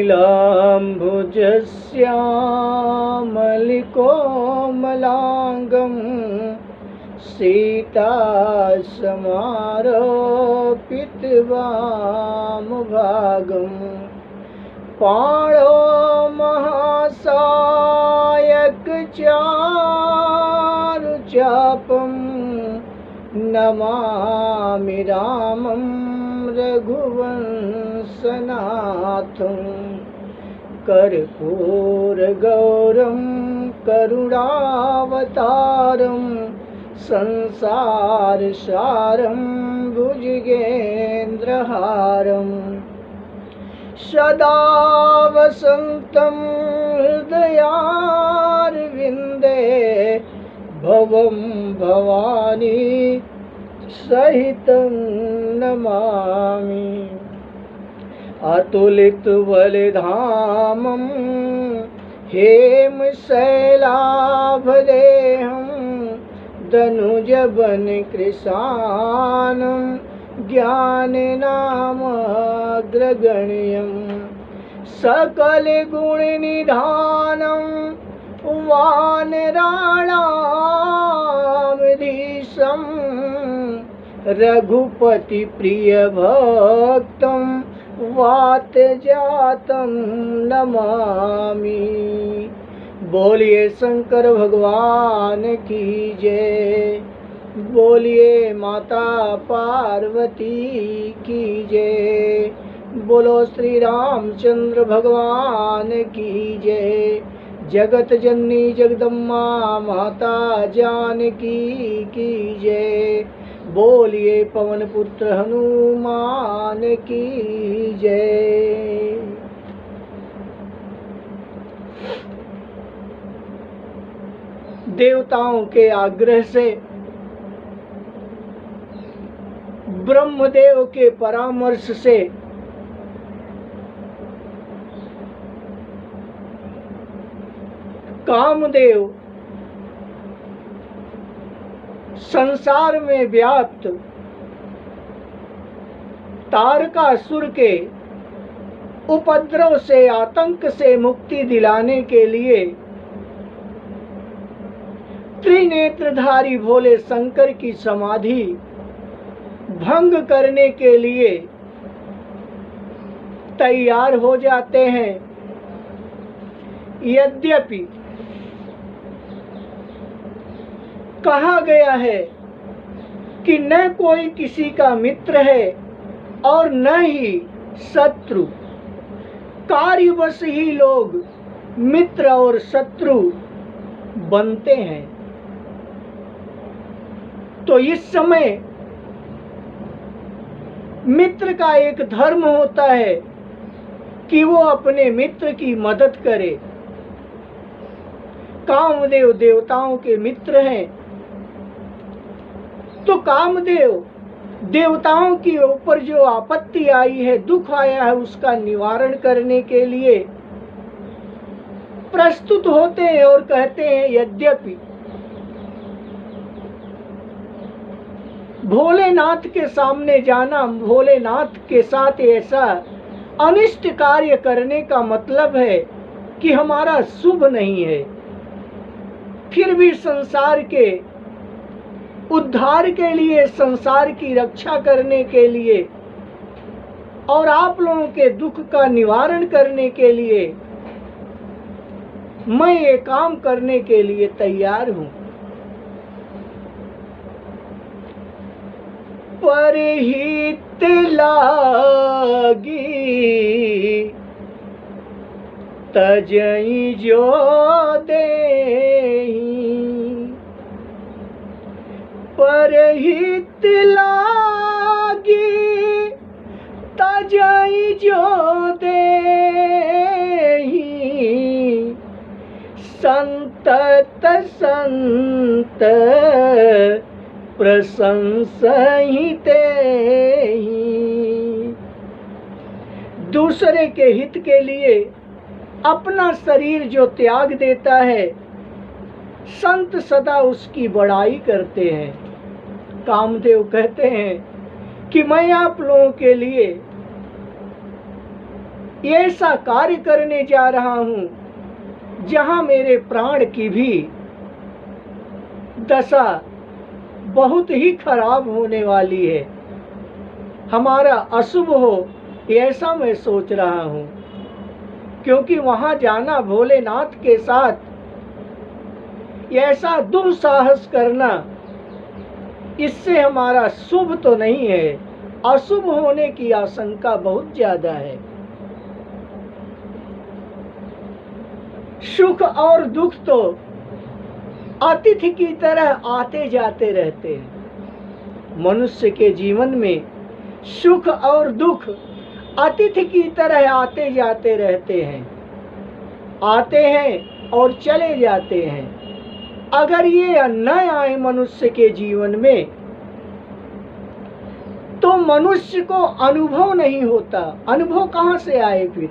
नीलाम्बुजश्यामलिकोमलाङ्गं सीतासमारोपितवामभागं पाणो महासायकचारुचापं नमामि रामं रघुवंशनाथं कर्पूरगौरं करुणावतारं संसारसारं भुजगेन्द्रहारं सदा वसन्तं हृदयारविन्दे भवं भवानी सहितं नमामि। अतुलितबलधामं हेमशैलाभदेहं दनुजवनकृशानं ज्ञाननामग्रगण्यं सकलगुणनिधानं वानराणामधीशं रघुपतिप्रियभक्तं वातजातं नमामि। बोलिए शंकर भगवान की जय, बोलिए माता पार्वती की जय, बोलो श्री रामचंद्र भगवान की जय। जगत जननी जगदम्बा माता जानकी की जय, बोलिए पवन पुत्र हनुमान की जय। देवताओं के आग्रह से, ब्रह्मदेव के परामर्श से कामदेव संसार में व्याप्त तारकासुर के उपद्रव से, आतंक से मुक्ति दिलाने के लिए त्रिनेत्रधारी भोले शंकर की समाधि भंग करने के लिए तैयार हो जाते हैं। यद्यपि कहा गया है कि न कोई किसी का मित्र है और न ही शत्रु, कार्यवश ही लोग मित्र और शत्रु बनते हैं। तो इस समय मित्र का एक धर्म होता है कि वो अपने मित्र की मदद करे। कामदेव देवताओं के मित्र हैं, तो कामदेव देवताओं के ऊपर जो आपत्ति आई है, दुख आया है, उसका निवारण करने के लिए प्रस्तुत होते हैं और कहते हैं यद्यपि भोलेनाथ के सामने जाना, भोलेनाथ के साथ ऐसा अनिष्ट कार्य करने का मतलब है कि हमारा शुभ नहीं है। फिर भी संसार के उद्धार के लिए, संसार की रक्षा करने के लिए और आप लोगों के दुख का निवारण करने के लिए मैं ये काम करने के लिए तैयार हूं। परहित लागी तजई जो देहि, परहित लागी तजई जो देहि, संतत संत प्रशंसहिते ही। दूसरे के हित के लिए अपना शरीर जो त्याग देता है, संत सदा उसकी बड़ाई करते हैं। कामदेव कहते हैं कि मैं आप लोगों के लिए ऐसा कार्य करने जा रहा हूं जहां मेरे प्राण की भी दशा बहुत ही खराब होने वाली है, हमारा अशुभ हो, ऐसा मैं सोच रहा हूं। क्योंकि वहां जाना, भोलेनाथ के साथ ऐसा दुस्साहस करना, इससे हमारा शुभ तो नहीं है, अशुभ होने की आशंका बहुत ज्यादा है। सुख और दुख तो अतिथि की तरह आते जाते रहते हैं। मनुष्य के जीवन में सुख और दुख अतिथि की तरह आते जाते रहते हैं, आते हैं और चले जाते हैं। अगर ये न आए मनुष्य के जीवन में तो मनुष्य को अनुभव नहीं होता। अनुभव कहां से आए फिर?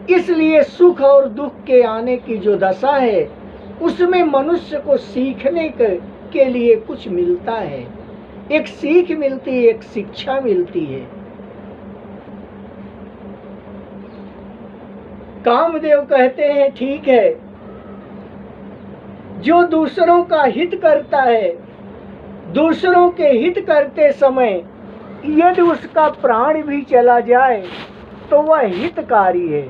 इसलिए सुख और दुख के आने की जो दशा है, उसमें मनुष्य को सीखने के लिए कुछ मिलता है, एक सीख मिलती है, एक शिक्षा मिलती है। कामदेव कहते हैं, ठीक है, जो दूसरों का हित करता है, दूसरों के हित करते समय यदि उसका प्राण भी चला जाए तो वह हितकारी है।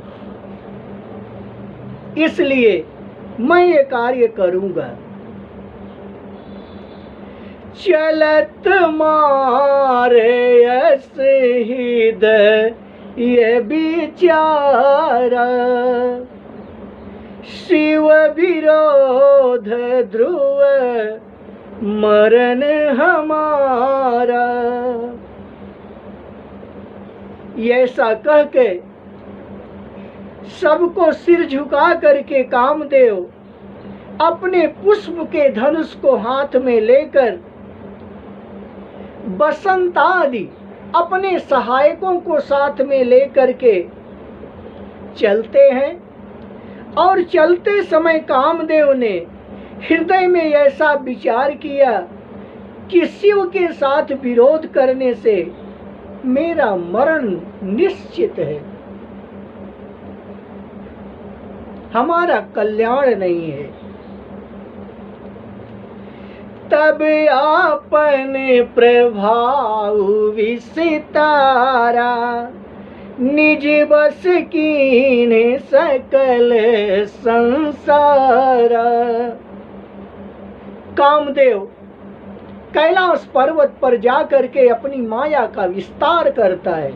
इसलिए मैं ये कार्य करूंगा। चलत मारे ऐसे हृदय ये विचारा, शिव विरोध ध्रुव मरण हमारा। ऐसा कह के सबको सिर झुका करके कामदेव अपने पुष्प के धनुष को हाथ में लेकर बसंत आदि अपने सहायकों को साथ में लेकर के चलते हैं। और चलते समय कामदेव ने हृदय में ऐसा विचार किया कि शिव के साथ विरोध करने से मेरा मरण निश्चित है, हमारा कल्याण नहीं है। तब आपन प्रभाव विसितारा, निज बस कीन्हे सकल संसार। कामदेव कैलाश पर्वत पर जाकर के अपनी माया का विस्तार करता है।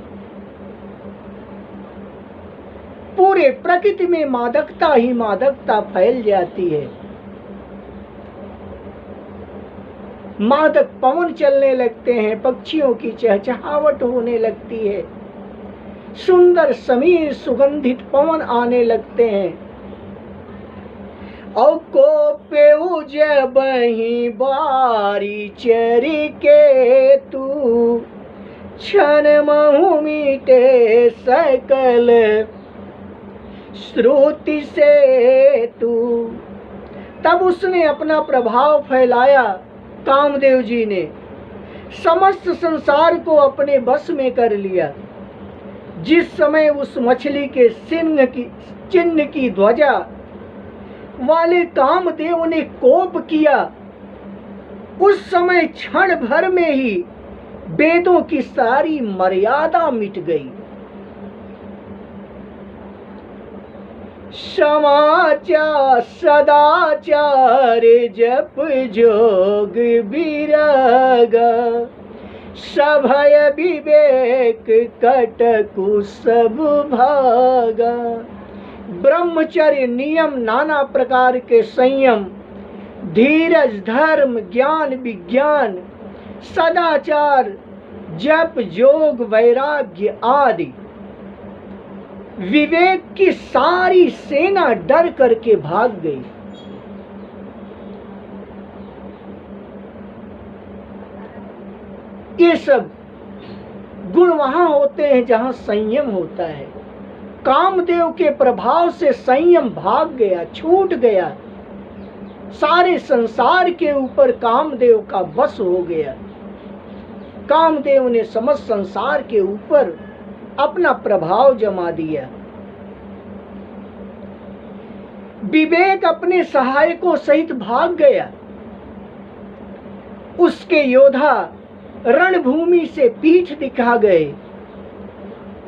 पूरे प्रकृति में मादकता ही मादकता फैल जाती है। मादक पवन चलने लगते हैं, पक्षियों की चहचहावट होने लगती है, सुंदर समीर सुगंधित पवन आने लगते हैं। और को पेऊ जब ही बारी चरी के तू, क्षण महु मीटे सकल श्रुति से तू। तब उसने अपना प्रभाव फैलाया, कामदेव जी ने समस्त संसार को अपने बस में कर लिया। जिस समय उस मछली के चिन्ह की ध्वजा वाले कामदेव ने कोप किया, उस समय क्षण भर में ही वेदों की सारी मर्यादा मिट गई। समाचार सदाचार जप जोग विरागा, सभय विवेक कटकु सब भागा। ब्रह्मचर्य नियम, नाना प्रकार के संयम, धीरज, धर्म, ज्ञान, विज्ञान, सदाचार, जप जोग, वैराग्य आदि विवेक की सारी सेना डर करके भाग गई। ये सब गुण वहां होते हैं जहां संयम होता है। कामदेव के प्रभाव से संयम भाग गया, छूट गया, सारे संसार के ऊपर कामदेव का बस हो गया। कामदेव ने समस्त संसार के ऊपर अपना प्रभाव जमा दिया। विवेक अपने सहायकों सहित भाग गया। उसके योद्धा रणभूमि से पीठ दिखा गए।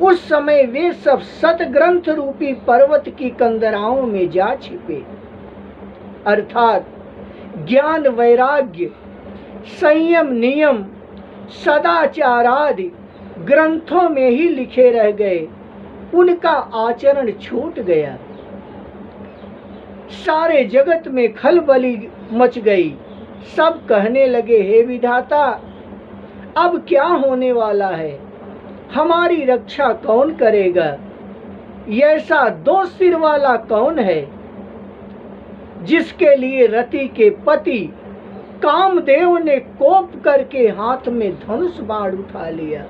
उस समय वे सब सतग्रंथ रूपी पर्वत की कंदराओं में जा छिपे, अर्थात ज्ञान, वैराग्य, संयम, नियम, सदाचार आदि ग्रंथों में ही लिखे रह गए। उनका आचरण छूट गया। सारे जगत में खलबली मच गई। सब कहने लगे, हे विधाता, अब क्या होने वाला है? हमारी रक्षा कौन करेगा? ऐसा दो सिर वाला कौन है जिसके लिए रति के पति कामदेव ने कोप करके हाथ में धनुष बाण उठा लिया।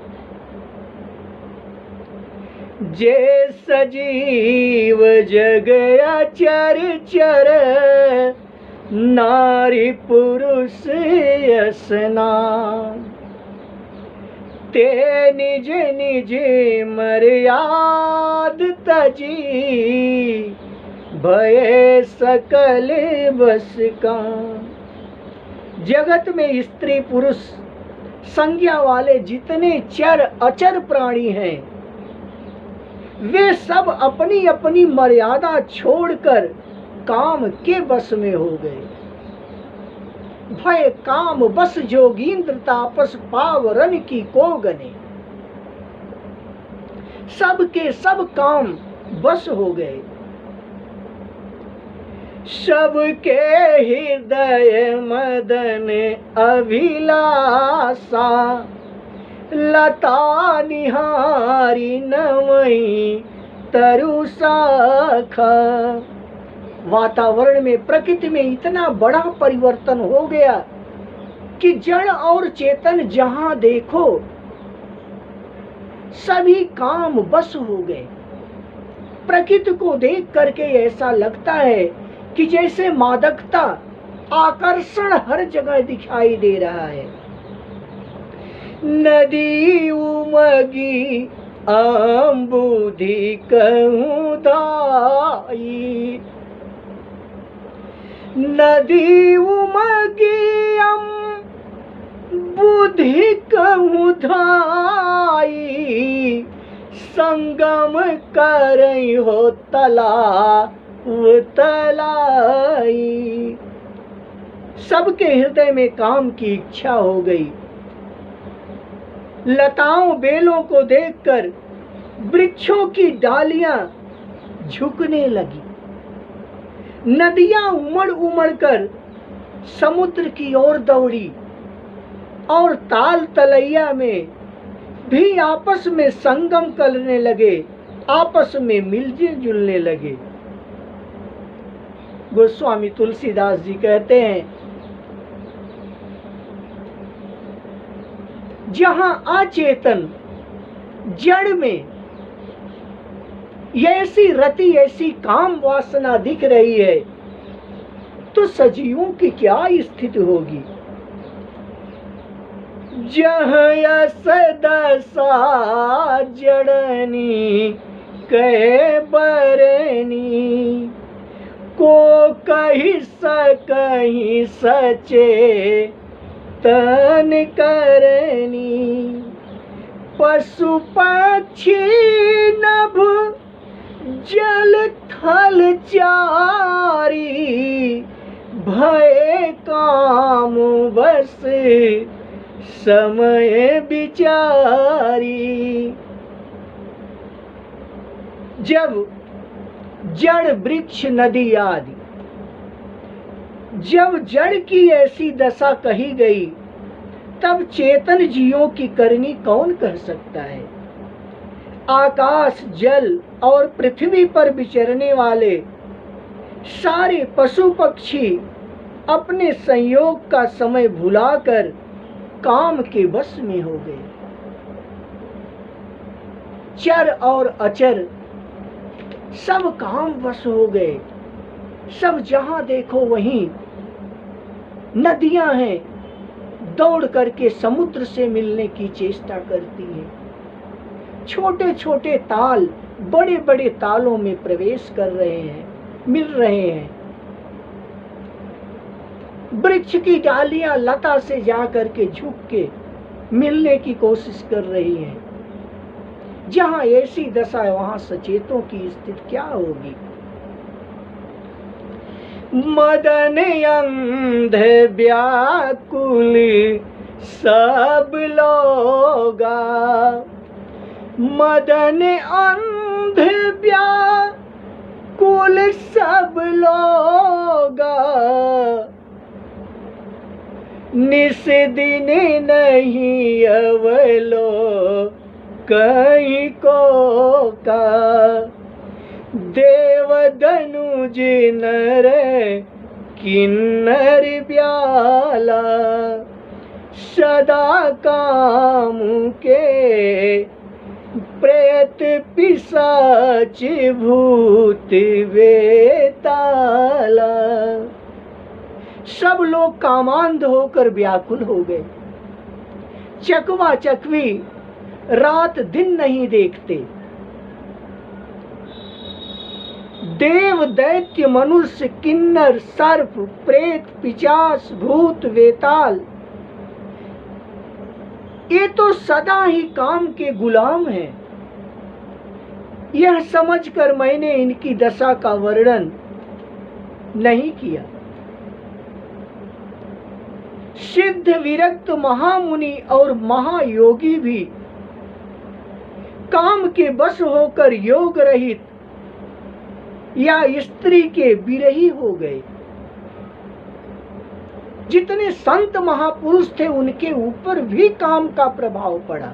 जे सजीव जग अचर चर, नारी पुरुष असना, ते निज निज मर्याद तजी, भय सकल बस का। जगत में स्त्री पुरुष संज्ञा वाले जितने चर अचर प्राणी हैं, वे सब अपनी अपनी मर्यादा छोड़कर काम के बस में हो गए। भय काम बस जोगींद्र तापस पावरन की को गने। सब के सब काम बस हो गए। सबके हृदय मदन अभिलाषा, लता निहारी नवई तरु शाखा। वातावरण में, प्रकृति में इतना बड़ा परिवर्तन हो गया कि जड़ और चेतन जहां देखो सभी काम बस हो गए। प्रकृति को देख करके ऐसा लगता है कि जैसे मादकता, आकर्षण हर जगह दिखाई दे रहा है। नदी उमगी अम्बुधि कहूँ धाई, नदी उमगी अम्बुधि कहूँ धाई, संगम करई हो तलाब तलाई। सबके हृदय में काम की इच्छा हो गई। लताओं बेलों को देखकर वृक्षों की डालियां झुकने लगी। नदियां उमड़ उमड़ कर समुद्र की ओर दौड़ी और ताल तलैया में भी आपस में संगम करने लगे, आपस में मिलजुल जुलने लगे। गोस्वामी तुलसीदास जी कहते हैं, जहां अचेतन जड़ में ऐसी रति, ऐसी काम वासना दिख रही है, तो सजीवों की क्या स्थिति होगी। जहाँ सदसा जड़नी कहे बरनी, को कही सकहीं सचे तन करनी। पशु पक्षी नभ जल थल चारी, भय काम बस समय विचारी। जब जड़ वृक्ष नदी आदि, जब जड़ की ऐसी दशा कही गई, तब चेतन जीवों की करनी कौन कह सकता है। आकाश, जल और पृथ्वी पर विचरने वाले सारे पशु पक्षी अपने संयोग का समय भुलाकर काम के वश में हो गए। चर और अचर सब काम वश हो गए। सब जहां देखो वहीं नदियां हैं, दौड़ करके समुद्र से मिलने की चेष्टा करती है। छोटे छोटे ताल बड़े बड़े तालों में प्रवेश कर रहे हैं, मिल रहे हैं। वृक्ष की डालियां लता से जा करके झुक के मिलने की कोशिश कर रही हैं। जहां ऐसी दशा है वहां सचेतों की स्थिति क्या होगी। मदन अंध व्याकुल सब लोगा, मदन अंध व्याकुल सब लोगा, निस दिन नहीं अवलो कहीं को का, देव धनुज नर किन्नर ब्याला, सदा काम के प्रेत पिशाच भूत वेताला। सब लोग कामांध होकर व्याकुल हो गए। चकवा चकवी रात दिन नहीं देखते। देव दैत्य मनुष्य किन्नर सर्प प्रेत पिशाच भूत वेताल ये तो सदा ही काम के गुलाम हैं। यह समझकर मैंने इनकी दशा का वर्णन नहीं किया। सिद्ध विरक्त महामुनि और महायोगी भी काम के बस होकर योग रहित या स्त्री के विरही हो गए। जितने संत महापुरुष थे उनके ऊपर भी काम का प्रभाव पड़ा।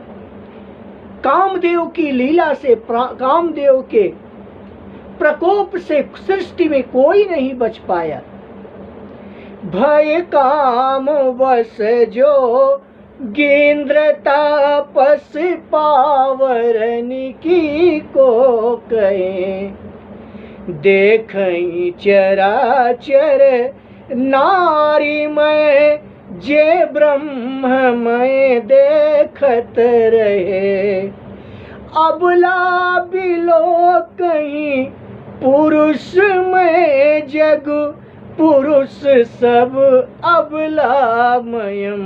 कामदेव की लीला से, कामदेव के प्रकोप से सृष्टि में कोई नहीं बच पाया। भय काम बस जो गेंद्र तापस पावरन की को कहे, देखई चराचर नारी में जे ब्रह्म में देखत रहे, अबला बिलो कहीं पुरुष में जग पुरुष सब अबलामयम,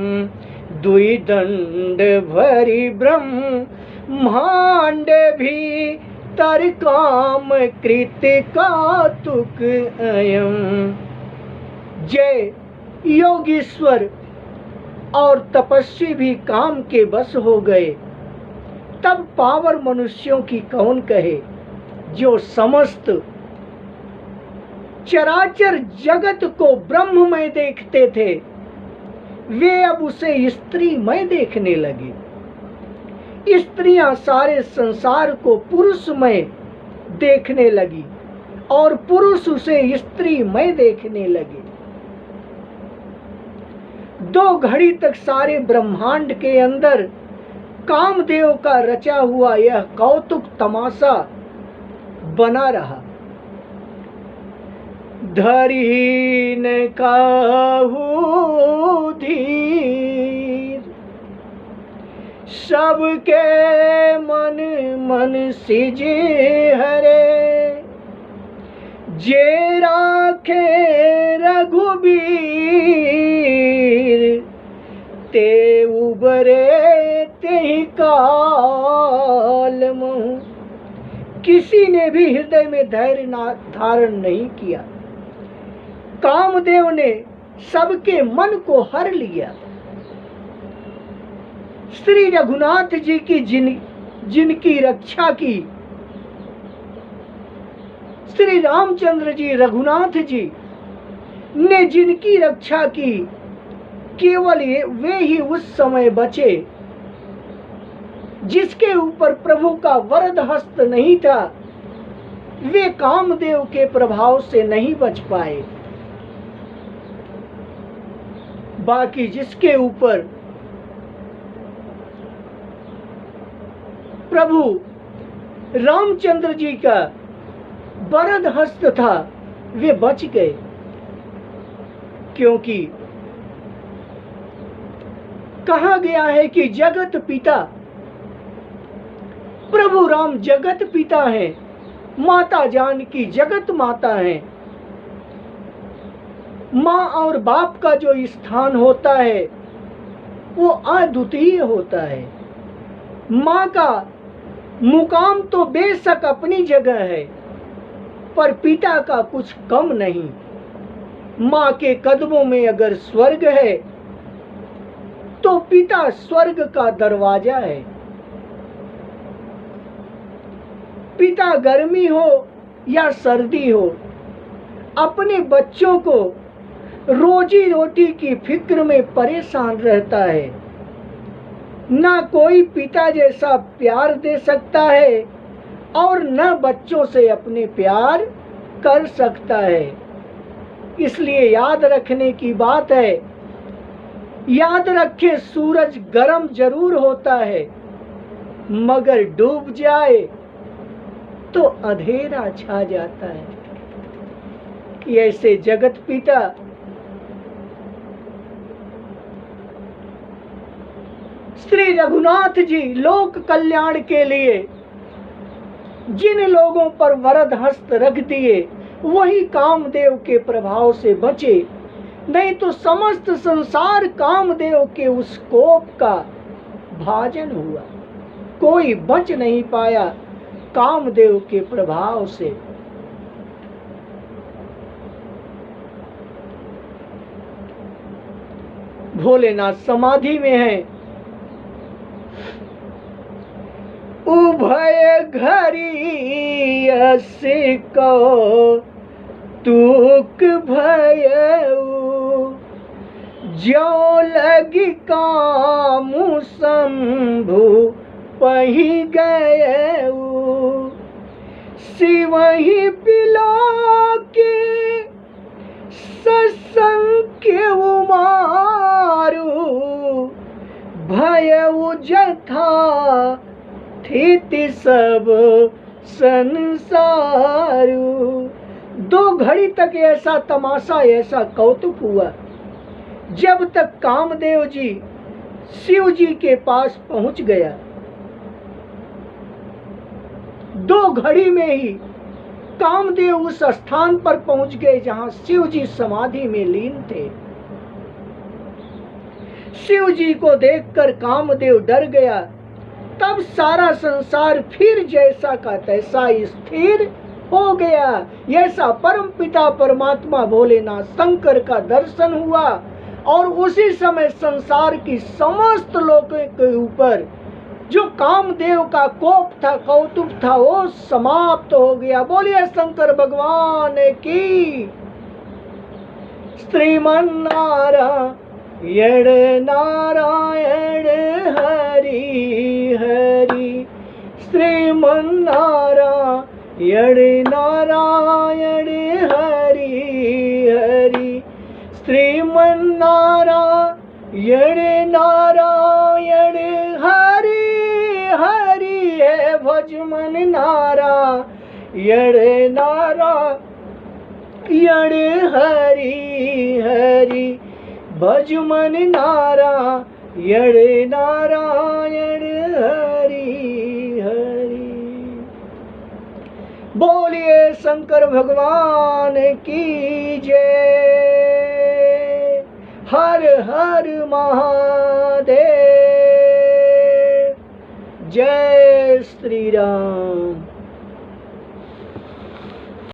दुई दंड भरी ब्रह्मांड भी तर काम कृत कौतुक अयम। जय योगीश्वर और तपस्वी भी काम के बस हो गए, तब पावर मनुष्यों की कौन कहे। जो समस्त चराचर जगत को ब्रह्म में देखते थे वे अब उसे स्त्री में देखने लगे। स्त्रियां सारे संसार को पुरुष में देखने लगी और पुरुष उसे स्त्री में देखने लगे। दो घड़ी तक सारे ब्रह्मांड के अंदर कामदेव का रचा हुआ यह कौतुक तमाशा बना रहा। धरी न काहू धीर, सबके मन मन सिजे हरे, जे राखे रघुबीर ते उबरे ते काल महु। किसी ने भी हृदय में धैर्य धारण नहीं किया। कामदेव ने सबके मन को हर लिया। श्री रघुनाथ जी की जिनकी रक्षा की, श्री रामचंद्र जी रघुनाथ जी ने जिनकी रक्षा की, केवल वे ही उस समय बचे जिसके ऊपर प्रभु का वरद हस्त नहीं था। वे कामदेव के प्रभाव से नहीं बच पाए। बाकी जिसके ऊपर प्रभु रामचंद्र जी का वरद हस्त था वे बच गए, क्योंकि कहा गया है कि जगत पिता, प्रभु राम जगत पिता है, माता जानकी जगत माता है। माँ और बाप का जो स्थान होता है वो अद्वितीय होता है। माँ का मुकाम तो बेशक अपनी जगह है, पर पिता का कुछ कम नहीं। माँ के कदमों में अगर स्वर्ग है तो पिता स्वर्ग का दरवाजा है। पिता गर्मी हो या सर्दी हो, अपने बच्चों को रोजी रोटी की फिक्र में परेशान रहता है। ना कोई पिता जैसा प्यार दे सकता है और न बच्चों से अपने प्यार कर सकता है। इसलिए याद रखने की बात है, याद रखें, सूरज गर्म जरूर होता है, मगर डूब जाए तो अंधेरा छा जाता है। ऐसे जगत पिता श्री रघुनाथ जी लोक कल्याण के लिए जिन लोगों पर वरद हस्त रख दिए, वही कामदेव के प्रभाव से बचे, नहीं तो समस्त संसार कामदेव के उस कोप का भाजन हुआ। कोई बच नहीं पाया कामदेव के प्रभाव से। भोलेनाथ समाधि में है। उभय घरी को तुक भयऊ, जो लगी कामु शंभु पही गयऊ। शिवहि पिलो के ससंख्य मारू, भयऊ जथा थी सब संसारू। 2 घड़ी तक ऐसा तमाशा, ऐसा कौतुक हुआ, जब तक कामदेव जी शिव जी के पास पहुंच गया। 2 घड़ी में ही कामदेव उस स्थान पर पहुंच गए जहां शिव जी समाधि में लीन थे। शिव जी को देखकर कामदेव डर गया। तब सारा संसार फिर जैसा का तैसा स्थिर हो गया। ऐसा परम पिता परमात्मा भोलेनाथ शंकर का दर्शन हुआ और उसी समय संसार की समस्त लोगों के ऊपर जो कामदेव का कोप था, कौतुक था, वो समाप्त हो गया। बोलिए शंकर भगवान की। श्रीमन नारायण नारायण हरि हरि, श्रीमन नारायण नारायण हरि हरि, श्रीमन नारायण नारायण हरि हरि है। भजमन नारायण नारायण हरि हरि, भजमन नारायण नारायण हरि हरि। बोलिए शंकर भगवान की जय। हर हर महादेव। जय श्री राम।